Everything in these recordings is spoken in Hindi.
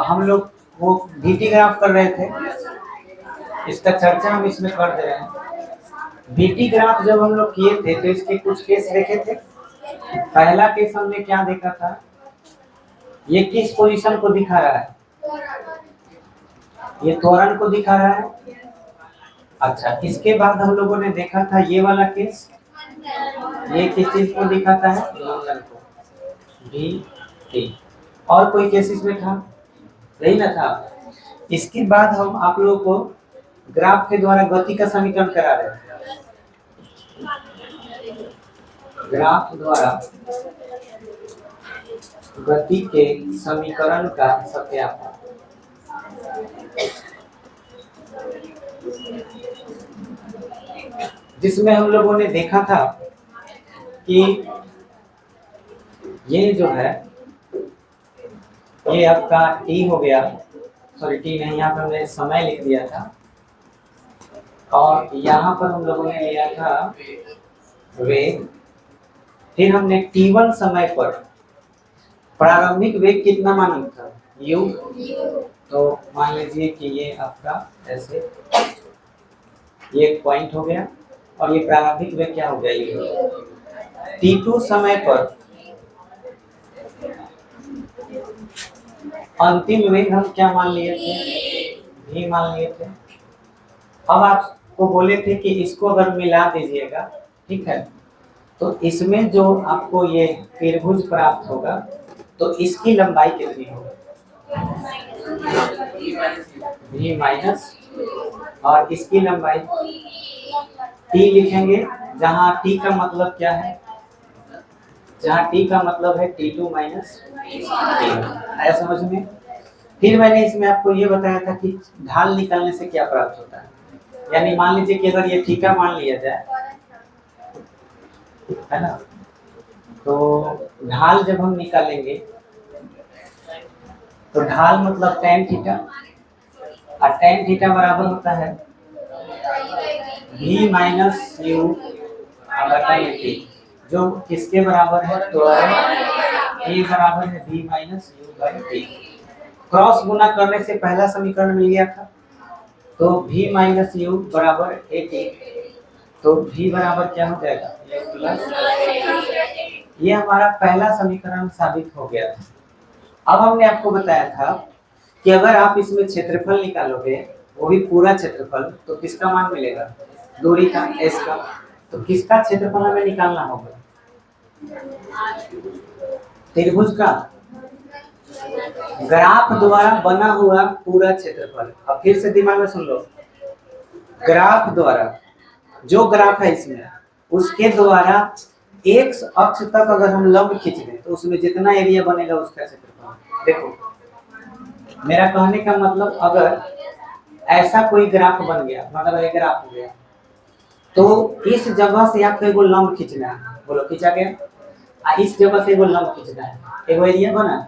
हम लोग वो VT ग्राफ कर रहे थे, इसका चर्चा हम इसमें कर दे रहे हैं। VT ग्राफ जब हम लोग किए थे तो इसके कुछ केस देखे थे। पहला केस हमने क्या देखा था, ये किस पोजीशन को दिखा रहा है, ये त्वरण को दिखा रहा है। अच्छा, इसके बाद हम लोगों ने देखा था ये वाला केस, ये किस चीज को दिखाता है, लंबन को, VT। और कोई केस इसमें था, यही ना था। इसके बाद हम आप लोगों को ग्राफ के द्वारा गति का समीकरण करा रहे थे, ग्राफ द्वारा गति के समीकरण का सत्यापन। जिसमें हम लोगों ने देखा था कि ये जो है ये आपका T हो गया, सॉरी T नहीं, यहाँ पर हमने समय लिख दिया था, और यहाँ पर हम लोगों ने लिया था वेग। फिर हमने T1 समय पर प्रारंभिक वेग कितना माना था, u। तो मान लीजिए कि ये आपका ऐसे ये एक पॉइंट हो गया, और ये प्रारंभिक वेग क्या हो गया, u। T2 समय पर अंतिम वेग हम क्या मान लिए थे, v मान लिए थे। अब आपको बोले थे कि इसको अगर मिला दीजिएगा, ठीक है, तो इसमें जो आपको ये त्रिभुज प्राप्त होगा तो इसकी लंबाई कितनी होगी, v माइनस, और इसकी लंबाई t लिखेंगे, जहाँ t का मतलब क्या है, जहाँ t का मतलब है T2 माइनस T, आया समझ में। फिर मैंने इसमें आपको ये बताया था कि ढाल निकालने से क्या प्राप्त होता है, यानी मान लीजिए कि अगर ये थीटा मान लिया जाए, है ना, तो ढाल जब हम निकालेंगे तो ढाल मतलब tan थीटा, और tan थीटा बराबर होता है v माइनस u बटा t, जो किसके बराबर है, तो a बराबर है v minus u by t। Cross गुना करने से पहला समीकरण मिल गया था, तो v माइनस u बराबर at, तो v बराबर क्या हो जाएगा, u प्लस। ये हमारा पहला समीकरण साबित हो गया था। अब हमने आपको बताया था कि अगर आप इसमें क्षेत्रफल निकालोगे, वो भी पूरा क्षेत्रफल, तो किसका मान मिलेगा, दूरी का, s का। तो किसका क्षेत्रफल हमें निकालना होगा, त्रिभुज का ग्राफ द्वारा बना हुआ पूरा क्षेत्रफल। अब फिर से दिमाग में सुन लो, ग्राफ द्वारा, जो ग्राफ है इसमें, उसके द्वारा x अक्ष तक अगर हम लंब खींच दें तो उसमें जितना एरिया बनेगा उसका क्षेत्रफल। देखो मेरा कहने का मतलब, अगर ऐसा कोई ग्राफ बन गया, मतलब एक ग्राफ हो गया, तो इस जगह से आपको एगो लंब खींचना है, बोलो खींचा गया, इस जगह से एगो लंब खींचना है, एगो एरिया बना,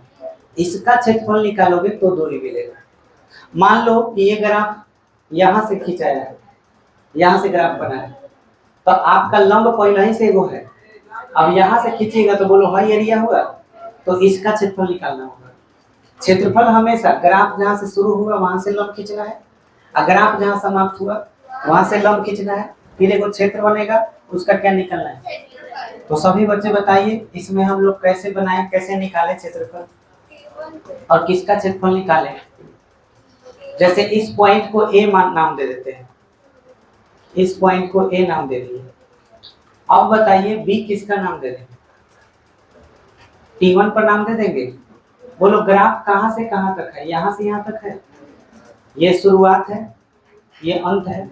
इसका क्षेत्रफल निकालोगे तो दूरी मिलेगा। मान लो कि ये ग्राफ यहाँ से खींचाया है, यहाँ से ग्राफ बना है, तो आपका लंब पहले ही से एगो है, अब यहाँ से खींचेगा तो बोलो हाई एरिया हुआ, तो इसका क्षेत्रफल निकालना होगा। क्षेत्रफल हमेशा ग्राफ जहाँ से शुरू हुआ वहां से लंब खींचना है, और ग्राफ जहाँ समाप्त हुआ वहां से लंब खींचना है, फिर एगो क्षेत्र बनेगा, उसका क्या निकलना है। तो सभी बच्चे बताइए इसमें हम लोग कैसे बनाए, कैसे निकाले क्षेत्रफल, और किसका क्षेत्रफल निकाले। जैसे इस पॉइंट को ए नाम दे देते हैं, इस पॉइंट को ए नाम दे दिए। अब बताइए बी किसका नाम दे देंगे, T1 पर नाम दे देंगे। बोलो ग्राफ कहाँ से कहाँ तक है, यहाँ से यहाँ तक है, ये शुरुआत है, ये अंत है,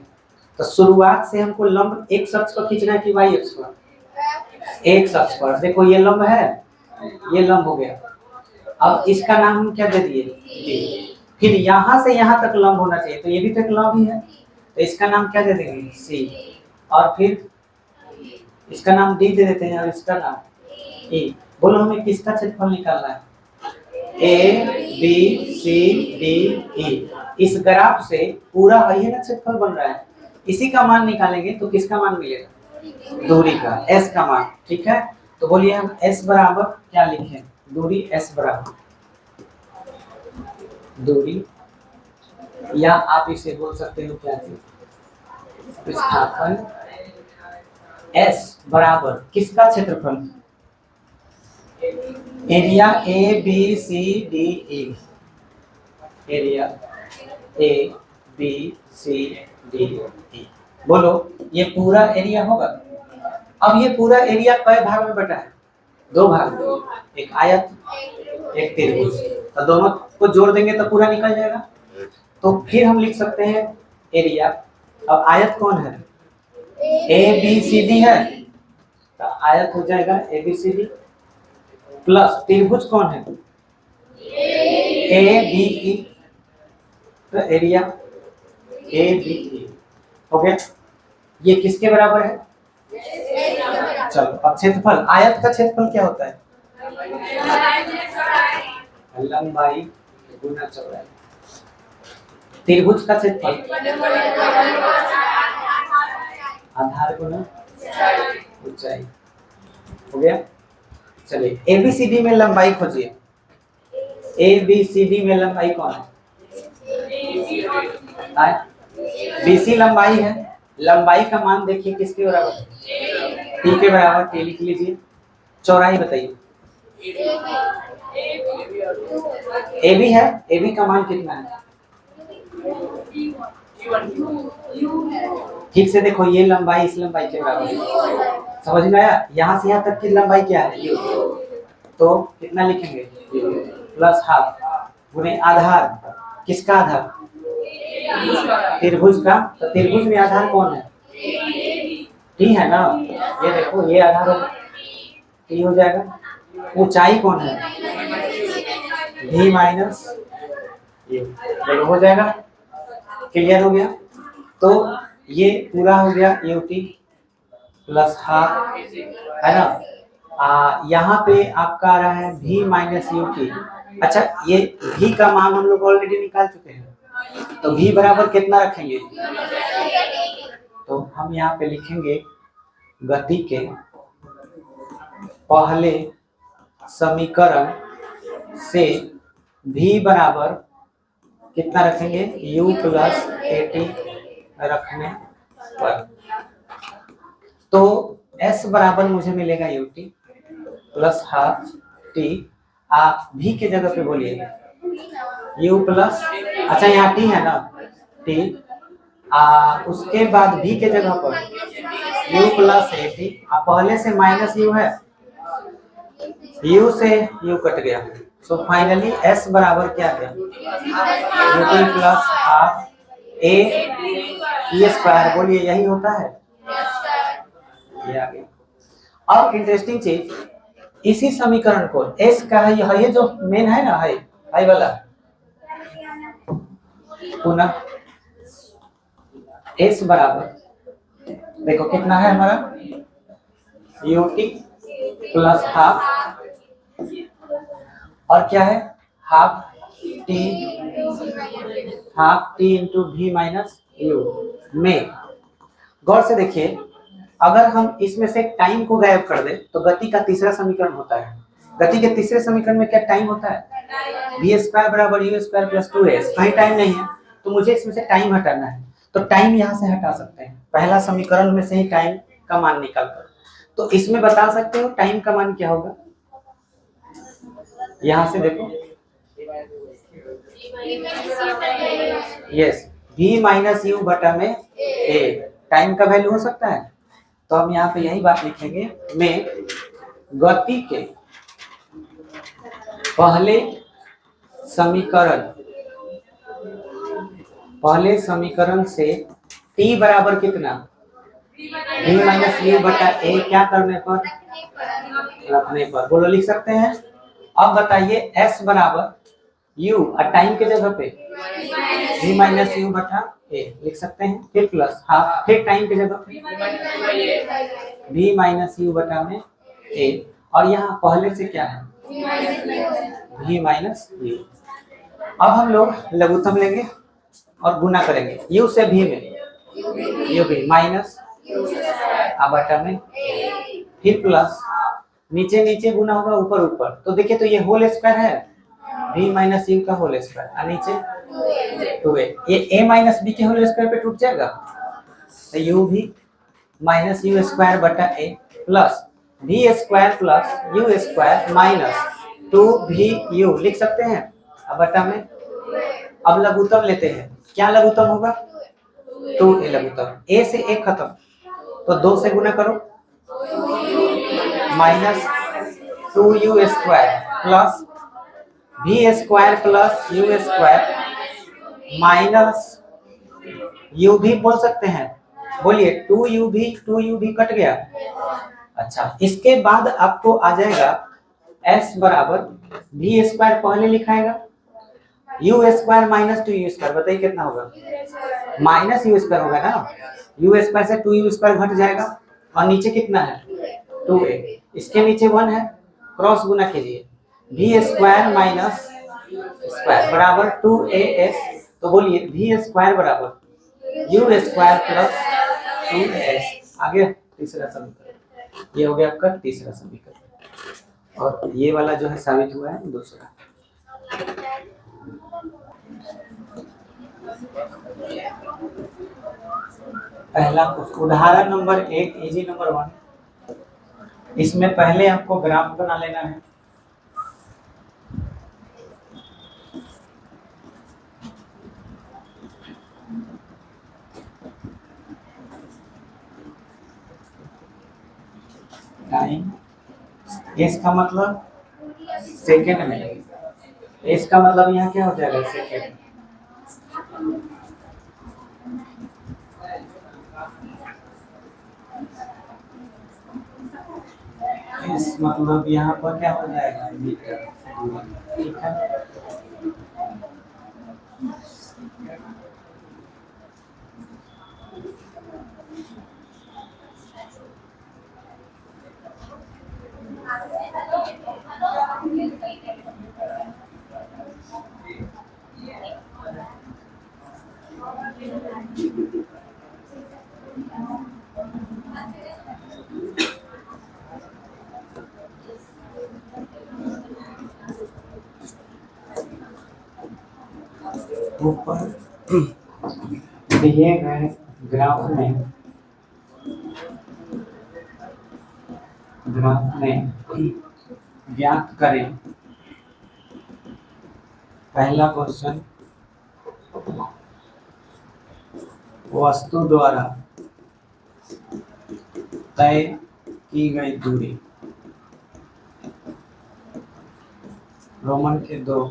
तो शुरुआत से हमको लंब x अक्ष पर खींचना है कि y अक्ष पर, x अक्ष पर। देखो ये लंब है, ये लंब हो गया। अब इसका नाम हम क्या दे दिए, फिर यहाँ से यहाँ तक लंब होना चाहिए, तो ये भी तो एक लंब ही है, तो इसका नाम क्या दे देंगे, C। और फिर इसका नाम D दे देते हैं, और इसका नाम E। बोलो हमें किसका क्षेत्रफल निकालना है, A B C D E। इस ग्राफ से पूरा है ना क्षेत्रफल बन रहा है, इसी का मान निकालेंगे तो किसका मान मिलेगा, दूरी का, S का मान। ठीक है, तो बोलिए हम S बराबर क्या लिखें, दूरी S बराबर दूरी, या आप इसे बोल सकते हो क्या चीज, विस्थापन। S बराबर किसका क्षेत्रफल, area A B C D E, area A B C D E. बोलो ये पूरा एरिया होगा। अब ये पूरा एरिया कई भाग में बटा है, दो भाग, एक आयत एक त्रिभुज, तो दोनों को जोड़ देंगे तो पूरा निकल जाएगा। तो फिर हम लिख सकते हैं एरिया। अब आयत कौन है, ए बी सी डी है, तो आयत हो जाएगा A B C D, plus त्रिभुज कौन है, ए बी ई, तो एरिया ए बी ई हो गया। ये किसके बराबर है, चलो अब क्षेत्रफल, आयत का क्षेत्रफल क्या होता है, लंबाई गुना चौड़ाई। त्रिभुज का क्षेत्रफल आधार गुना ऊंचाई, हो गया। चलिए एबीसीडी में लंबाई खोजिए, एबीसीडी में लंबाई कौन है, बीसी लंबाई है। लंबाई का मान देखिए किसके बराबर, टी के बराबर, टी लिख लीजिए। चौड़ाई बताइए, ए बी है, ए बी का मान कितना है, ठीक से देखो ये लंबाई इस लंबाई के बराबर है, समझ में आया। यहाँ से यहाँ तक की लंबाई क्या है, यू, तो कितना लिखेंगे, प्लस हाफ गुने आधार, किसका आधार, त्रिभुज का। तो त्रिभुज में आधार कौन है, टी है ना, ये देखो ये आधार होगा, टी हो जाएगा। ऊंचाई कौन है, भी माइनस ये हो जाएगा, क्लियर हो गया। तो ये पूरा हो गया यू टी प्लस हाफ, है ना। यहाँ पे आपका आ रहा है भी माइनस यू टी। अच्छा ये भी का मान हम लोग ऑलरेडी निकाल चुके हैं, तो भी बराबर कितना रखेंगे, तो हम यहाँ पे लिखेंगे गति के पहले समीकरण से भी बराबर कितना रखेंगे, u प्लस ए टी रखने पर, तो s बराबर मुझे मिलेगा U T plus half T. भी के जगह पे बोलिए u प्लस, अच्छा यहाँ टी है ना, टी, उसके बाद भी के जगह पर u प्लस ए टी, पहले से माइनस u है, u से u कट गया, सो फाइनली s बराबर क्या है, यू टी प्लस हाफ ए ई स्क्वायर, बोलिए यही होता है, ये आ गया। अब इंटरेस्टिंग चीज, इसी समीकरण को s का है ये जो मेन है ना, है वाला, पुनः s बराबर देखो कितना है हमारा, यू टी प्लस हाफ, और क्या है, हाफ टी इंटू भी माइनस यू में। गौर से देखिए, अगर हम इसमें से टाइम को गायब कर दे तो गति का तीसरा समीकरण होता है। गति के तीसरे समीकरण में क्या टाइम होता है, v स्क्वायर बराबर u स्क्वायर प्लस 2s, कहीं टाइम नहीं है, तो मुझे इसमें से टाइम हटाना है, तो टाइम यहाँ से हटा सकते हैं, पहला समीकरण में से ही टाइम का मान निकाल कर। तो इसमें बता सकते हो टाइम का मान क्या होगा, यहाँ से देखो, यस v माइनस यू बटा में a, टाइम का वैल्यू हो सकता है। तो हम यहाँ पे यही बात लिखेंगे, में गति के पहले समीकरण से t बराबर कितना, v माइनस यू बटा a, क्या करने पर, रखने पर, बोलो लिख सकते हैं। अब बताइए s बराबर u, और टाइम के जगह पे v माइनस यू बटा a लिख सकते हैं, फिर प्लस हाफ, फिर टाइम की जगह पे v माइनस यू बटा में a, और यहाँ पहले से क्या है, v माइनस यू। अब हम लोग लघुत्तम लेंगे और गुना करेंगे, u से v में u भी माइनस बटा में, फिर प्लस, नीचे नीचे गुना होगा ऊपर ऊपर, तो देखिए तो ये होल स्क्वायर है, b माइनस यू का होल स्क्वायर और नीचे 2a। ये a माइनस b के होल स्क्वायर पे टूट जाएगा तो u भी माइनस यू स्क्वायर बटा a plus v square plus you square minus 2vu लिख सकते हैं। अब बटा में अब लघुत्तम लेते हैं। क्या लघुत्तम होगा? 2a लघुत्तम। a से a खत्म तो 2 से गुना करो minus 2u square plus v square plus you square minus u भी बोल सकते हैं। बोलिए 2u भी कट गया। अच्छा, इसके बाद आपको आ जाएगा s बराबर v स्क्वायर पहले लिखाएगा u square minus 2u square. बताइए कितना होगा? माइनस यू स्क्वायर होगा ना। यू स्क्वायर से 2u स्क्वायर घट जाएगा और नीचे कितना है 2a। इसके नीचे 1 है, क्रॉस गुना कीजिए v स्क्वायर माइनस स्क्वायर बराबर 2as। तो बोलिए v स्क्वायर बराबर यू स्क्वायर प्लस 2as। आगे तीसरा समीकरण, ये हो गया आपका तीसरा समीकरण और ये वाला जो है साबित हुआ है दूसरा। पहला उदाहरण नंबर 1 इजी नंबर 1। इसमें पहले आपको ग्राफ बना लेना है। टाइम इसका मतलब सेकेंड में, इसका मतलब यहाँ क्या हो जाएगा सेकेंड। इस मतलब यहाँ पर क्या हो जाएगा मीटर। ठीक है, ऊपर दिए गए ग्राफ में ज्ञात करें। पहला क्वेश्चन, वस्तु द्वारा तय की गई दूरी रोमन के 2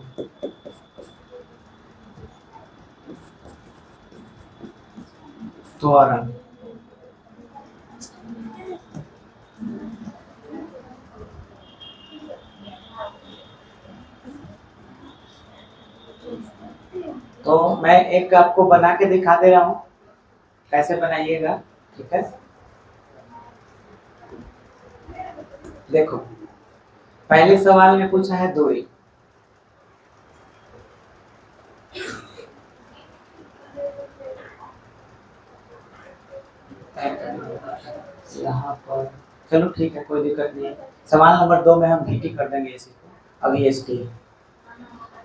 त्वरण तो मैं एक आपको बना के दिखा दे रहा हूं, कैसे बनाइएगा। ठीक है, देखो पहले सवाल में पूछा है दूरी। यहाँ पर चलो ठीक है, कोई दिक्कत नहीं है। सवाल नंबर 2 में हम VT कर देंगे इसी को, अभी ST।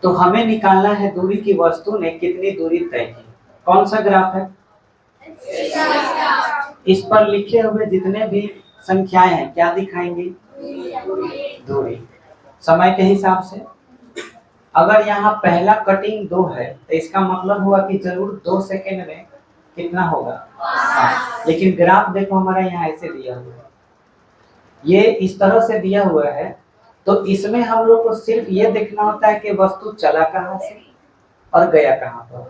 तो हमें निकालना है दूरी की वस्तु ने कितनी दूरी तय की। कौन सा ग्राफ है? इस पर लिखे हुए जितने भी संख्याएं हैं क्या दिखाएंगी? दूरी। समय के हिसाब से अगर यहाँ पहला कटिंग 2 है तो इसका मतलब हुआ कि जरूर 2 सेकेंड में कितना होगा 5। लेकिन ग्राफ देखो हमारा यहाँ ऐसे दिया हुआ है, ये इस तरह से दिया हुआ है। तो इसमें हम लोग को सिर्फ ये देखना होता है कि वस्तु चला कहाँ से और गया कहाँ पर।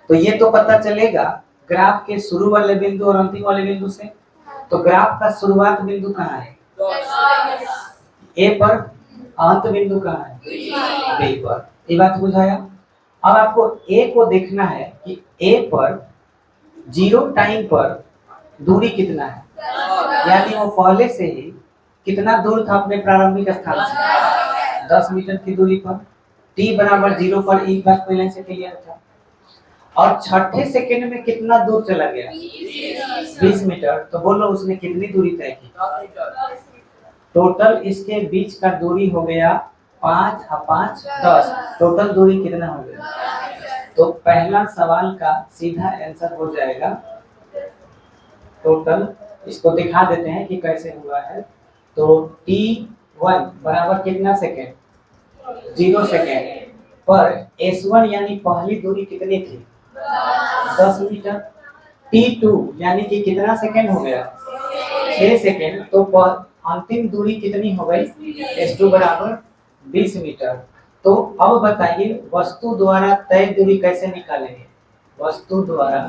तो ये तो पता चलेगा ग्राफ के शुरू वाले बिंदु और अंतिम वाले बिंदु से। तो ग्राफ का शुरुआत बिंदु कहाँ है? ए पर। अंत बिंदु कहाँ है? बी पर। ये बात बुझाया। अब आपको ए को देखना है कि ए पर 0 टाइम पर दूरी कितना है, यानी वो पहले से ही कितना दूर था अपने प्रारंभिक स्थान से? 10 मीटर की दूरी पर। t बराबर 0 पर एक बात पहले से क्लियर था। और छठे सेकंड में कितना दूर चला गया? 20 मीटर। तो बोलो उसने कितनी दूरी तय की? टोटल इसके बीच का दूरी हो गया 5 और 5 10, टोटल दूरी कितना हो गया? तो पहला सवाल का सीधा आंसर हो जाएगा टोटल, इसको दिखा देते हैं कि कैसे हुआ है। तो t1 बराबर कितना सेकेंड? 0 सेकेंड पर s1 यानी पहली दूरी कितनी थी? 10 मीटर। t2 यानी कि कितना सेकेंड हो गया? 6 सेकेंड। तो अंतिम दूरी कितनी हो गई? s2 बराबर 20 मीटर। तो अब बताइए वस्तु द्वारा तय दूरी कैसे निकालेंगे? वस्तु द्वारा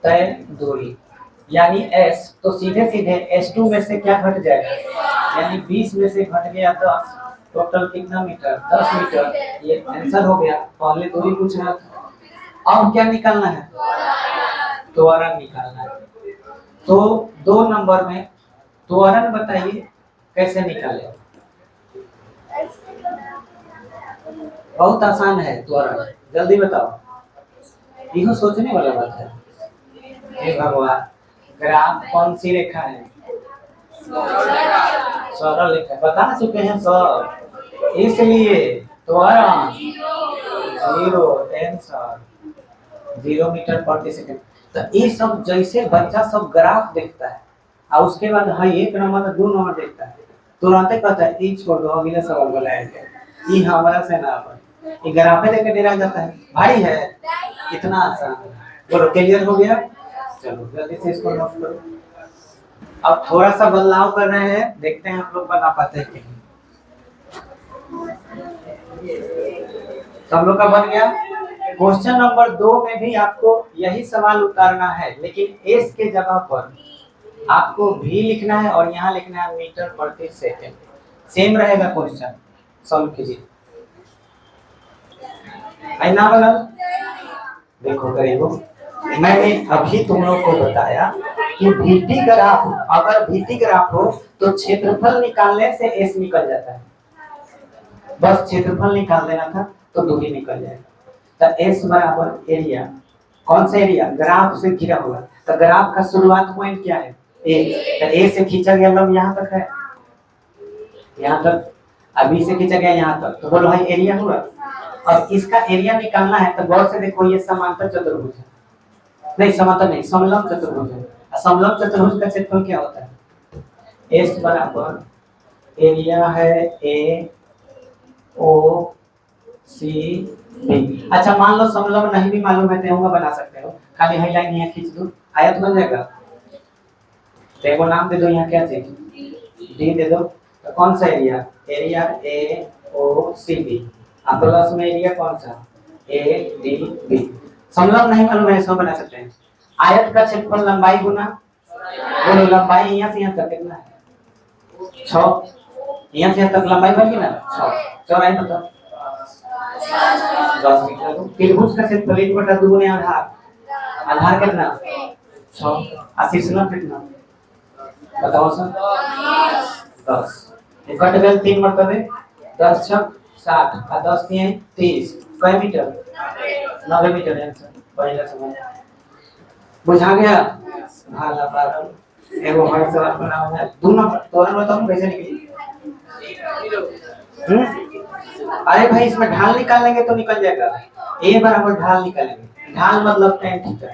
तय दूरी यानी s, तो सीधे सीधे s2 में से क्या घट जाएगा? यानी 20 में से घट गया 10, टोटल कितना मीटर? 10 मीटर। ये आंसर हो गया। पहले दूरी पूछ रहा था, अब क्या निकालना है? त्वरण निकालना है। तो 2 नंबर में त्वरण बताइए कैसे निकाले? बहुत आसान है त्वरण, जल्दी बताओ। यह सोचने वाला बात है। हे भगवान, ग्राफ कौन सी रेखा है? सरल रेखा, बता चुके हैं सब, इसलिए त्वरण 0 आंसर 0 मीटर प्रति सेकंड। तो ये सब जैसे बच्चा सब ग्राफ देखता है और उसके बाद हाँ 1 नंबर 2 नंबर देखता है, तुरंत कहता है ये छोड़ दो, अगला सवाल बनाएंगे। ये हमारा से ना बने, ये ग्राफे लेकर डेरा जाता है। भारी है, इतना आसान है। बोलो क्लियर हो गया? चलो जल्दी से इसको नोट करो। अब थोड़ा सा बदलाव कर रहे हैं, देखते हैं आप लोग बना पाते हैं कि नहीं। सब लोग का बन गया? क्वेश्चन नंबर 2 में भी आपको यही सवाल उतारना है, लेकिन एस के जगह पर आपको भी लिखना है और यहाँ लिखना है मीटर प्रति सेकंड। सेम रहेगा क्वेश्चन, सॉल्व कीजिए। ना बना देखो करीबो, मैंने अभी तुम लोग को बताया कि VT ग्राफ, अगर VT ग्राफ हो तो क्षेत्रफल निकालने से एस निकल जाता है। बस क्षेत्रफल निकाल देना था तो दूरी निकल जाएगा। तो एस बराबर एरिया, कौन सा एरिया? ग्राफ से घिरा हुआ। तो ग्राफ का शुरुआत पॉइंट क्या है? ए। तो ए से खींचा गया लंब यहाँ तक है, यहाँ तक। अभी से खींचा गया यहाँ तक, तो बोलो भाई एरिया हुआ। अब इसका एरिया निकालना है तो गौर से देखो, ये समांतर चतुर्भुज है, नहीं समांतर नहीं, समलंब चतुर्भुज है। समलंब चतुर्भुज का क्षेत्रफल क्या होता है? एस बराबर एरिया है ए ओ सी बी। अच्छा मान लो समलंब नहीं भी मालूम है तो बना सकते हो, खाली हाई लाइन यहाँ खींच दो, आयत बन जाएगा। तो एगो नाम दे दो, यहाँ क्या चाहिए? डी दे दो। तो कौन सा area? Area A O C B. आप प्लस में एरिया कौन सा? A D B. समलंब नहीं मालूम है, इसको बना सकते हैं। आयत का क्षेत्रफल लंबाई गुना, बोलो लंबाई यहाँ से यहाँ तक कितना है? 6। यहाँ से यहाँ तक लंबाई बन ना 6। चौड़ाई बताओ 10 मीटर। त्रिभुज का क्षेत्रफल 1/2 गुने आधार, आधार कितना? 6। और शीर्षलंब कितना बताओ सर? 10। कट गए 3 मरतबे, 10 छक 60 और 10 3 30। कई मीटर? 90 metre answer. पहला सवाल बुझा गया? भाला पागल एगो हर सवाल बना हुआ है। 2 नंबर त्वरण बताओ कैसे निकली? अरे भाई इसमें ढाल निकाल लेंगे तो निकल जाएगा। ए बराबर ढाल निकालेंगे, ढाल मतलब tan थीटा।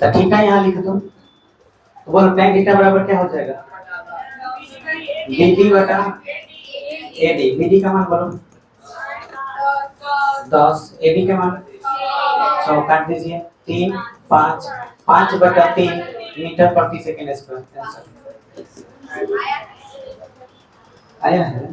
तो थीटा यहाँ लिख दो, तो बोलो tan थीटा बराबर क्या हो जाएगा? BD बटा AD। BD का मान बोलो 10, AD का मान 6, काट दीजिए 3 5 5/3 मीटर प्रति सेकंड स्क्वायर आंसर आया है।